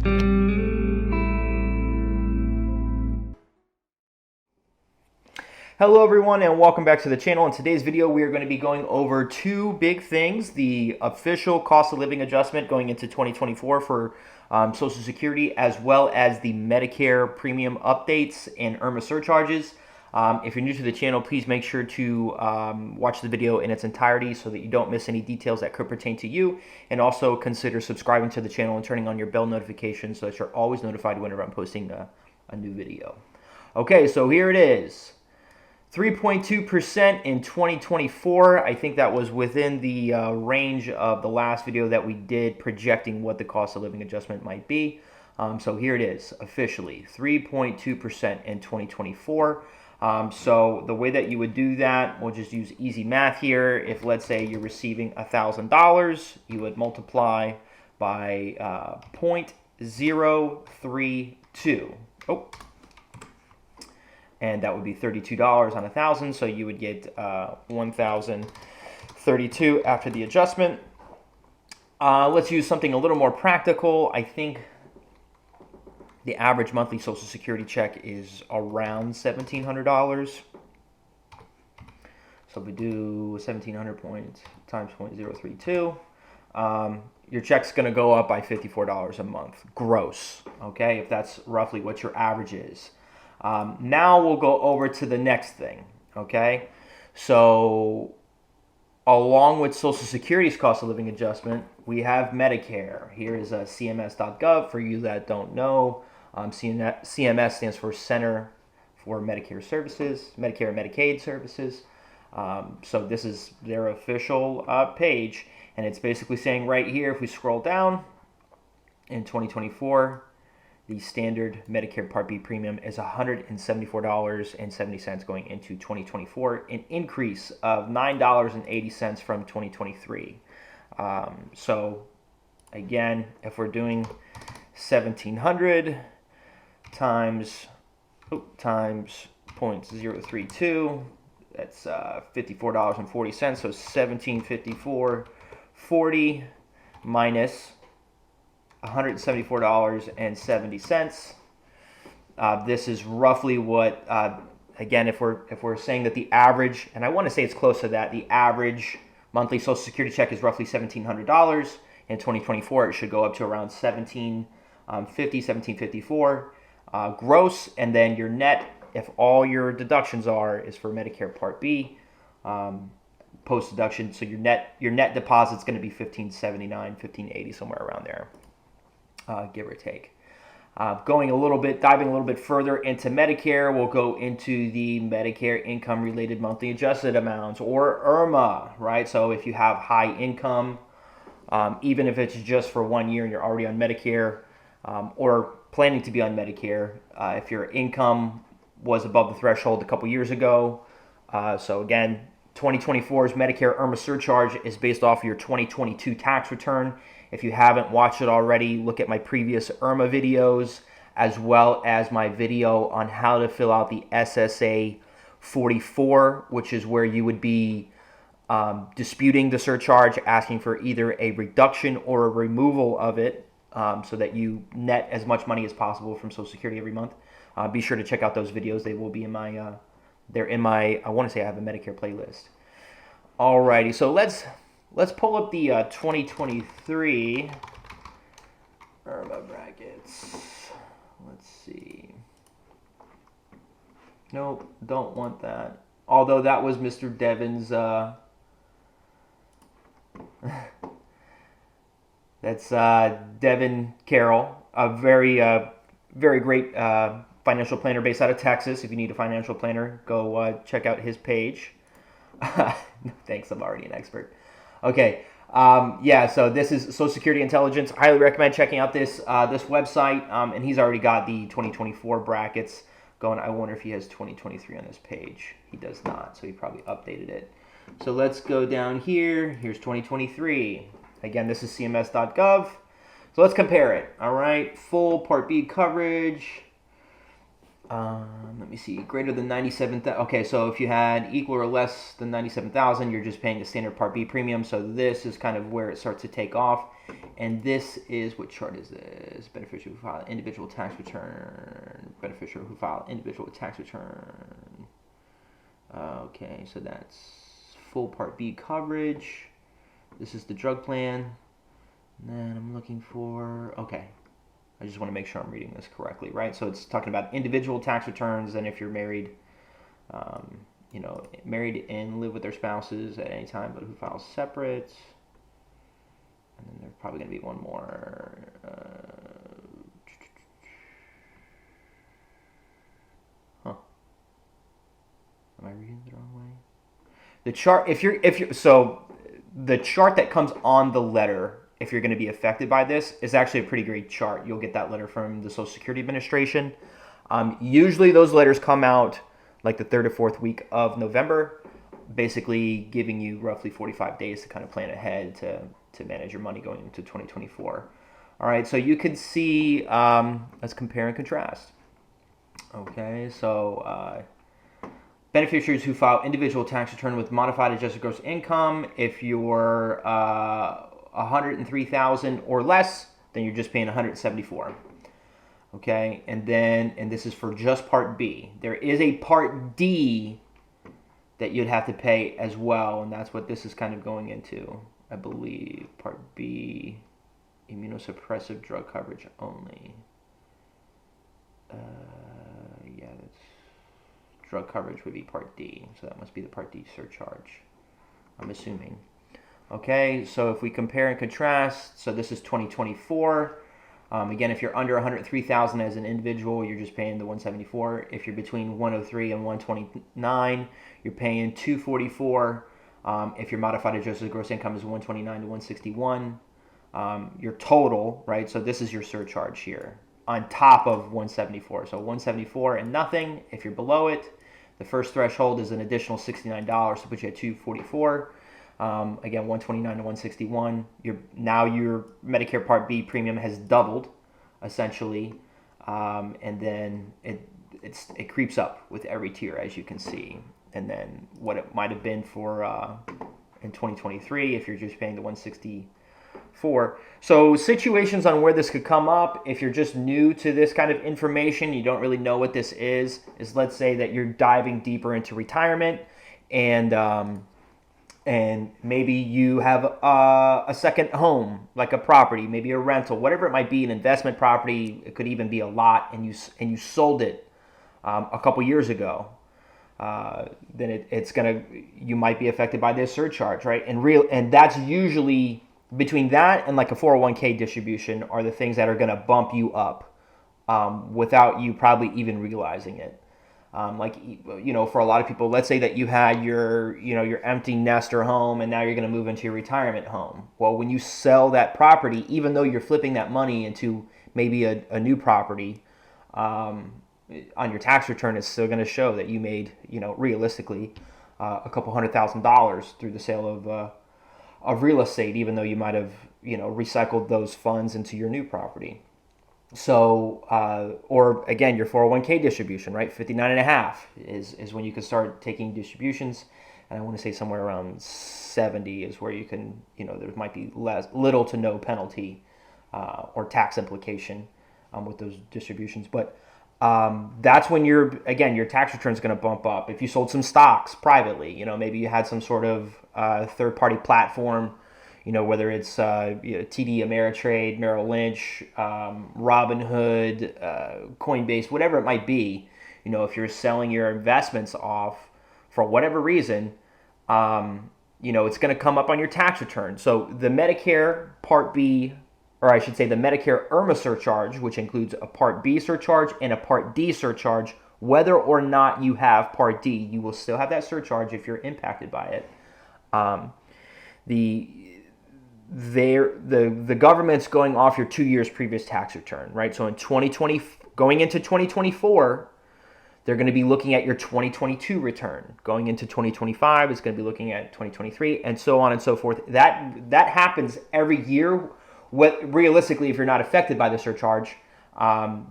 Hello everyone and welcome back to the channel. In today's video we are going to be going over two big things: the official cost of living adjustment going into 2024 for Social Security, as well as the Medicare premium updates and IRMAA surcharges. If you're new to the channel, please make sure to watch the video in its entirety so that you don't miss any details that could pertain to you, and also consider subscribing to the channel and turning on your bell notifications so that you're always notified whenever I'm posting a new video. Okay, so here it is. 3.2% in 2024. I think that was within the range of the last video that we did projecting what the cost of living adjustment might be. So here it is, officially 3.2% in 2024. So the way that you would do that, we'll just use easy math here. If, let's say, you're receiving $1,000, you would multiply by 0.032. And that would be $32 on 1,000, so you would get 1,032 after the adjustment. Let's use something a little more practical. I think the average monthly Social Security check is around $1,700. So if we do 1,700 times 0.032, your check's going to go up by $54 a month, gross, okay, if that's roughly what your average is. Now we'll go over to the next thing, okay? So along with Social Security's cost of living adjustment, we have Medicare. Here is CMS.gov for you that don't know. CMS stands for Center for Medicare Services, Medicare and Medicaid Services. So this is their official page, and it's basically saying right here, if we scroll down, in 2024, the standard Medicare Part B premium is $174.70 going into 2024, an increase of $9.80 from 2023. So again, if we're doing 1,700 times 0.032, that's $54.40. So 1,754.40 minus $174.70. This is roughly what, again, if we're saying that the average, and I want to say it's close to that, the average monthly Social Security check is roughly $1,700. In 2024, it should go up to around $1,754 gross, and then your net, if all your deductions is for Medicare Part B, post deduction, so your net deposit is going to be $1,579, $1,580, somewhere around there. Give or take. Diving a little bit further into Medicare, we'll go into the Medicare income-related monthly adjusted amounts, or IRMAA, right? So if you have high income, even if it's just for 1 year and you're already on Medicare, or planning to be on Medicare, if your income was above the threshold a couple years ago. So again, 2024's Medicare IRMAA surcharge is based off your 2022 tax return. If you haven't watched it already, look at my previous IRMAA videos, as well as my video on how to fill out the SSA 44, which is where you would be disputing the surcharge, asking for either a reduction or a removal of it, so that you net as much money as possible from Social Security every month. Be sure to check out those videos. They will be in my, I want to say I have a Medicare playlist. Alrighty, so let's pull up the 2023 IRMAA brackets. Let's see. Nope, don't want that. Although that was Mr. Devin's, that's Devin Carroll, a very great financial planner based out of Texas. If you need a financial planner, go check out his page. Thanks, I'm already an expert. Okay, yeah, so this is Social Security Intelligence. I highly recommend checking out this website, and he's already got the 2024 brackets going. I wonder if he has 2023 on this page. He does not, so he probably updated it. So let's go down here. Here's 2023. Again, this is CMS.gov. So let's compare it, all right? Full Part B coverage. Let me see. Greater than 97,000. Okay, so if you had equal or less than 97,000, you're just paying the standard Part B premium. So this is kind of where it starts to take off. And this is, what chart is this? Beneficiary who filed individual tax return. Beneficiary who filed individual tax return. Okay, so that's full Part B coverage. This is the drug plan. And then I'm looking for, okay. I just want to make sure I'm reading this correctly, right? So it's talking about individual tax returns, and if you're married, married and live with their spouses at any time, but who files separate. And then there's probably going to be one more. Am I reading it the wrong way? The chart, the chart that comes on the letter, if you're going to be affected by this, is actually a pretty great chart. You'll get that letter from the Social Security Administration. Usually those letters come out like the third or fourth week of November, basically giving you roughly 45 days to kind of plan ahead to manage your money going into 2024. All right, so you can see, let's compare and contrast. Okay, so beneficiaries who file individual tax return with modified adjusted gross income, if you're 103,000 or less, then you're just paying 174. Okay, and this is for just Part B. There is a Part D that you'd have to pay as well, and that's what this is kind of going into, I believe. Part B, immunosuppressive drug coverage only. Yeah, that's drug coverage would be Part D, so that must be the Part D surcharge, I'm assuming. Okay, so if we compare and contrast, so this is 2024. Again, if you're under 103,000 as an individual, you're just paying the 174. If you're between 103 and 129, you're paying 244. If your modified adjusted gross income is 129 to 161, your total, right? So this is your surcharge here on top of 174. So 174 and nothing. If you're below it, the first threshold is an additional $69 to put you at 244. Again, 129 to 161. Your Medicare Part B premium has doubled, essentially, and then it creeps up with every tier, as you can see. And then what it might have been for in 2023, if you're just paying the 164. So situations on where this could come up, if you're just new to this kind of information, you don't really know what this is let's say that you're diving deeper into retirement, and maybe you have a second home, like a property, maybe a rental, whatever it might be, an investment property. It could even be a lot, and you sold it a couple years ago. Then you might be affected by this surcharge, right? And that's usually between that and like a 401k distribution are the things that are going to bump you up without you probably even realizing it. For a lot of people, let's say that you had your empty nester home and now you're going to move into your retirement home. Well, when you sell that property, even though you're flipping that money into maybe a new property, on your tax return, it's still going to show that you made, realistically, a couple $100,000 through the sale of real estate, even though you might have, recycled those funds into your new property. So, or again, your 401k distribution, right? 59.5 is when you can start taking distributions. And I want to say somewhere around 70 is where you can, there might be little to no penalty or tax implication with those distributions. But that's when your tax return is going to bump up. If you sold some stocks privately, maybe you had some sort of third-party platform, whether it's TD Ameritrade, Merrill Lynch, Robinhood, Coinbase, whatever it might be. If you're selling your investments off for whatever reason, it's going to come up on your tax return. So the Medicare Part B, or I should say the Medicare IRMA surcharge, which includes a Part B surcharge and a Part D surcharge, whether or not you have Part D, you will still have that surcharge if you're impacted by it. The government's going off your 2 years previous tax return, right? So in 2020, going into 2024, they're going to be looking at your 2022 return. Going into 2025, it's going to be looking at 2023, and so on and so forth. That happens every year. Realistically, if you're not affected by the surcharge,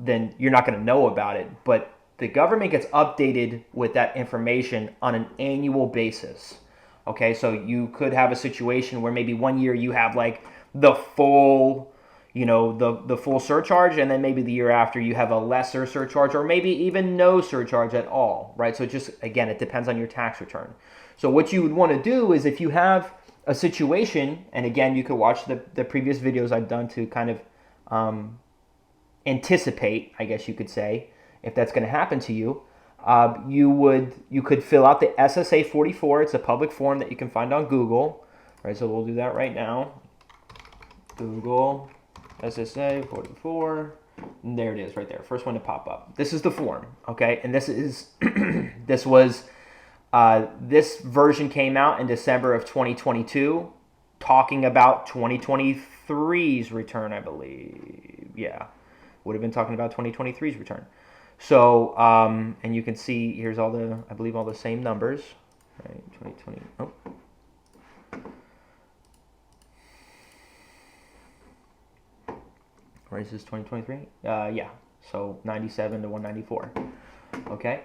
then you're not going to know about it. But the government gets updated with that information on an annual basis. Okay, so you could have a situation where maybe one year you have like the full, the full surcharge, and then maybe the year after you have a lesser surcharge, or maybe even no surcharge at all, right? So just, again, it depends on your tax return. So what you would want to do is, if you have a situation, and again, you could watch the previous videos I've done to kind of anticipate, I guess you could say, if that's going to happen to you. You could fill out the SSA 44. It's a public form that you can find on Google. Right, so we'll do that right now. Google SSA 44. And there it is, right there. First one to pop up. This is the form, okay? And this is this version came out in December of 2022, talking about 2023's return, I believe. Yeah, would have been talking about 2023's return. So, and you can see here's all the, I believe, all the same numbers, right? 2020. Oh. Or is this 2023? Yeah. So 97 to 194. Okay.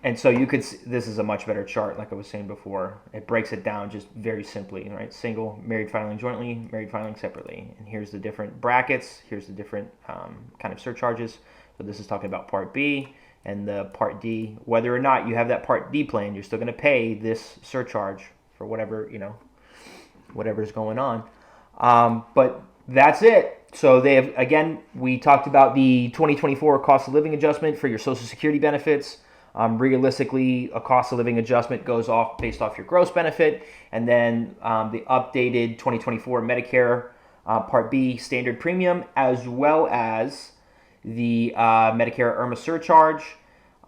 And so you could see, this is a much better chart, like I was saying before. It breaks it down just very simply, right? Single, married filing jointly, married filing separately. And here's the different brackets. Here's the different kind of surcharges. So this is talking about Part B and the Part D. Whether or not you have that Part D plan, you're still going to pay this surcharge for whatever, whatever's going on. But that's it. So they have, again, we talked about the 2024 cost of living adjustment for your Social Security benefits. Realistically, a cost of living adjustment goes off based off your gross benefit, and then the updated 2024 Medicare Part B standard premium, as well as the Medicare IRMA surcharge.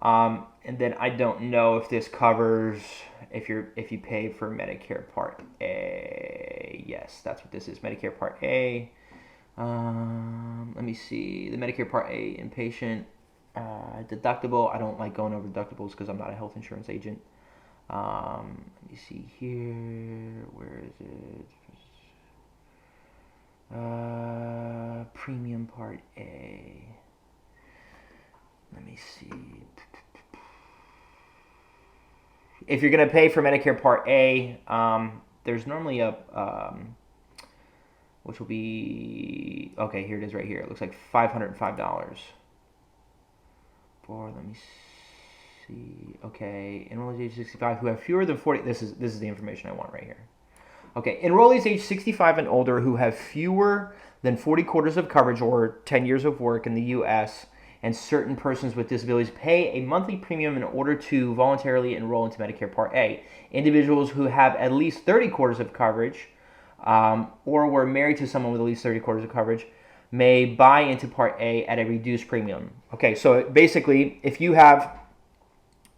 And then I don't know if this covers if you pay for Medicare Part A. Yes, that's what this is, Medicare Part A. Let me see, the Medicare Part A inpatient. Deductible. I don't like going over deductibles because I'm not a health insurance agent. Let me see here. Where is it? Premium Part A. Let me see. If you're going to pay for Medicare Part A, there's normally a which will be, okay, here it is right here. It looks like $505. Let me see. Okay, enrollees age 65 who have fewer than 40. This is the information I want right here. Okay, enrollees age 65 and older who have fewer than 40 quarters of coverage or 10 years of work in the U.S. and certain persons with disabilities pay a monthly premium in order to voluntarily enroll into Medicare Part A. Individuals who have at least 30 quarters of coverage or were married to someone with at least 30 quarters of coverage may buy into Part A at a reduced premium. Okay, so basically, if you have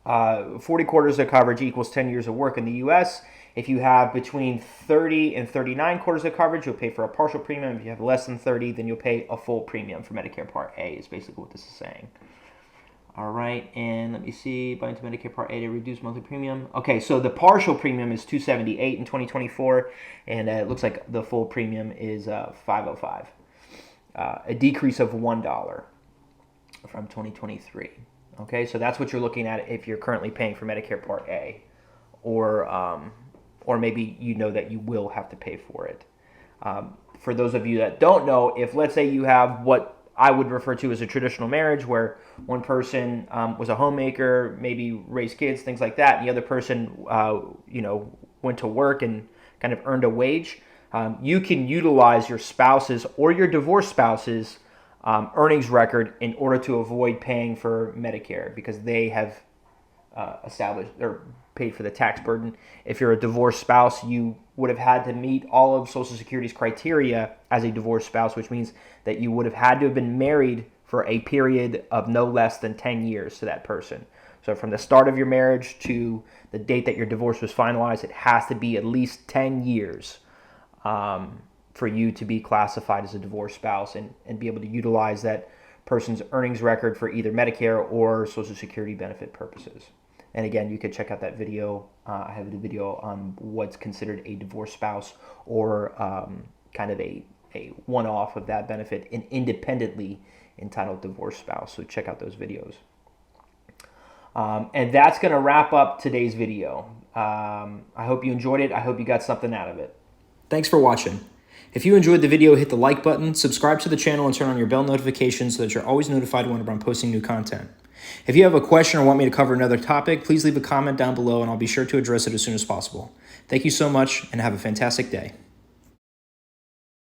40 quarters of coverage equals 10 years of work in the U.S., if you have between 30 and 39 quarters of coverage, you'll pay for a partial premium. If you have less than 30, then you'll pay a full premium for Medicare Part A, is basically what this is saying. All right, and let me see, buy into Medicare Part A at a reduced monthly premium. Okay, so the partial premium is $278 in 2024, and it looks like the full premium is $505. A decrease of $1 from 2023. Okay, so that's what you're looking at if you're currently paying for Medicare Part A, or maybe you know that you will have to pay for it. For those of you that don't know, if let's say you have what I would refer to as a traditional marriage, where one person was a homemaker, maybe raised kids, things like that, and the other person, went to work and kind of earned a wage. You can utilize your spouse's or your divorced spouse's earnings record in order to avoid paying for Medicare because they have established or paid for the tax burden. If you're a divorced spouse, you would have had to meet all of Social Security's criteria as a divorced spouse, which means that you would have had to have been married for a period of no less than 10 years to that person. So from the start of your marriage to the date that your divorce was finalized, it has to be at least 10 years for you to be classified as a divorced spouse and be able to utilize that person's earnings record for either Medicare or Social Security benefit purposes. And again, you could check out that video. I have a video on what's considered a divorced spouse or kind of a a one-off of that benefit, an independently entitled divorced spouse. So check out those videos. And that's going to wrap up today's video. I hope you enjoyed it. I hope you got something out of it. Thanks for watching. If you enjoyed the video, hit the like button, subscribe to the channel, and turn on your bell notifications so that you're always notified whenever I'm posting new content. If you have a question or want me to cover another topic, please leave a comment down below and I'll be sure to address it as soon as possible. Thank you so much and have a fantastic day.